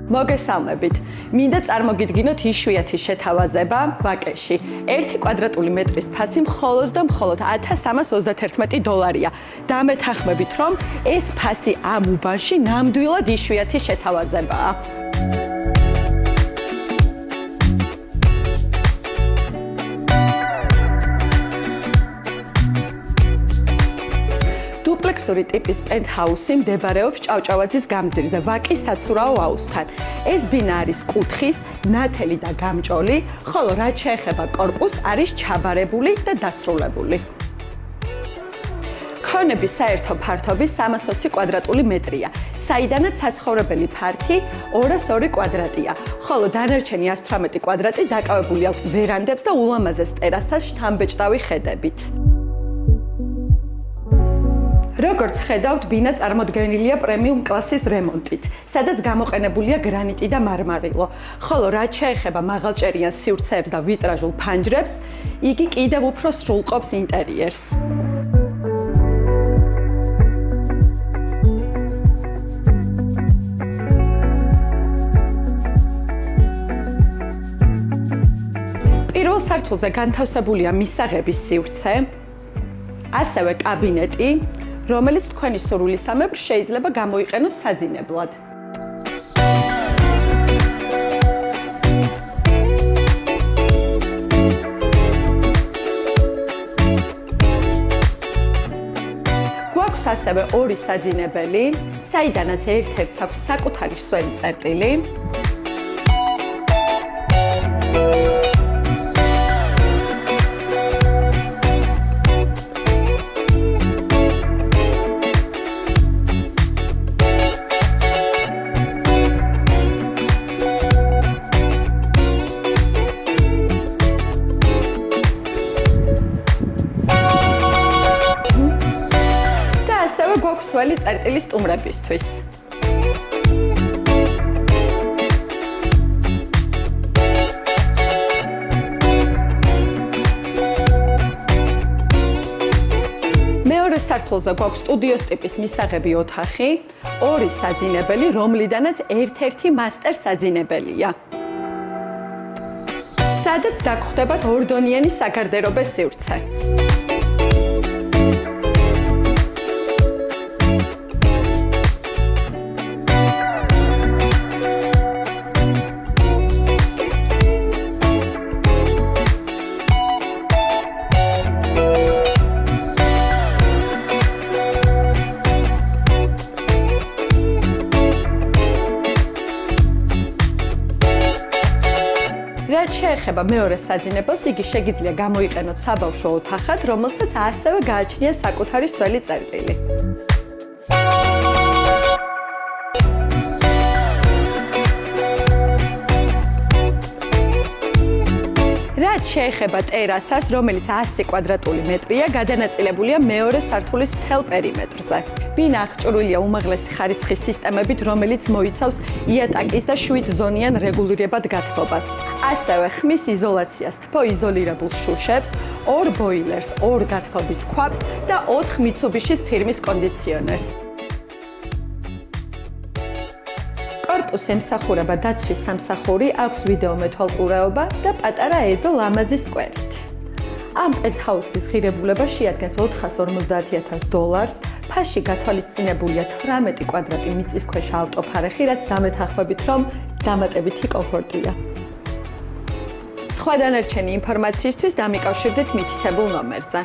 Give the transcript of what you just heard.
მოგესალმებით. მინდა წარმოგიდგინოთ იშვიათი შეთავაზება ვაკეში. 1 კვადრატული მეტრის ფასი მხოლოდ და მხოლოდ $1331. დამეთანხმებით, რომ ეს ფასი ამ უბანში ნამდვილად იშვიათი შეთავაზებაა. დუპლექსური ტიპის პენტჰაუსი მდებარეობს ჭავჭავაძის გამზირზე, ვაკის საცურაო აუზთან. ეს ბინა არის კუთხის, ნათელი და გამჭოლი, ხოლო რაც შეეხება კორპუსს, არის ჩაბარებული და დასრულებული. ქონების საერთო ფართობი 320 კვადრატული მეტრია, საიდანაც საცხოვრებელი ფართი 202 კვადრატია, ხოლო დანარჩენი 118 კვადრატი დაკავებული აქვს ვერანდებს და ულამაზეს ტერასთან შთამბეჭდავი ხედებით. როგორც ხედავთ, ბინა წარმოდგენილია პრემიუმ კლასის რემონტით, სადაც გამოყენებულია გრანიტი და მარმარილო, ხოლო რაც შეეხება მაღალჭერიან სივრცეებს და ვიტრაჟულ ფანჯრებს, იგი კიდევ უფრო სრულყოფს ინტერიერს. პირველ სართულზე განთავსებულია მისაღების სივრცე, ასევე კაბინეტი, რომელიც თქვენი სურვილისამებრ შეიძლება გამოიყენოთ საძინებლად. გვაქვს ასევე 2 საძინებელი, საიდანაც ერთ-ერთს აქვს საკუთარი სველი წერტილი. გვაქვს სველი წერტილის სტუმრებისთვის. მეორე სართულზე გვაქვს სტუდიოს ტიპის მისაღები ოთახი, 2 საძინებელი, რომლიდანაც ერთ-ერთი მასტერ საძინებელია. სადაც დაგხვდებათ ორდონიანი საგარდერობე სივრცე. რაც შეეხება მეორე საძინებელს, იგი შეგიძლია გამოიყენოთ საბავშვო ოთახად, რომელსაც ასევე გააჩნია საკუთარი სველი წერტილი. რაც შეეხება ტერასას, რომელიც 100 კვადრატული მეტრია, გადანაწილებულია მეორე სართულის მთელ პერიმეტრზე. ბინა აღჭურვილია უმაღლესი ხარისხის სისტემებით, რომელიც მოიცავს იატაკის და 7 ზონიან რეგულირებად გათბობას. ასევე ხმის იზოლაციას, თბოიზოლირებულ შუშებს, 2 ბოილერს, 2 გათბობის ქვაბს და 4 მიცუბიშის ფირმის კონდიციონერს. კორპუსს ემსახურება დაცვის სამსახური, აქვს ვიდეომეთვალყურეობა და პატარა ეზო ლამაზი სკვერით. ამ პენტჰაუსის ღირებულება შეადგენს $450,000, ფასში გათვალისწინებულია 18 კვადრატი მიწისქვეშა ავტოფარეხი, რაც დამეთანხმებით, რომ დამატებითი კომფორტია. სხვა დანარჩენი ინფორმაციისთვის დამიკავშირდით მითითებულ ნომერზე.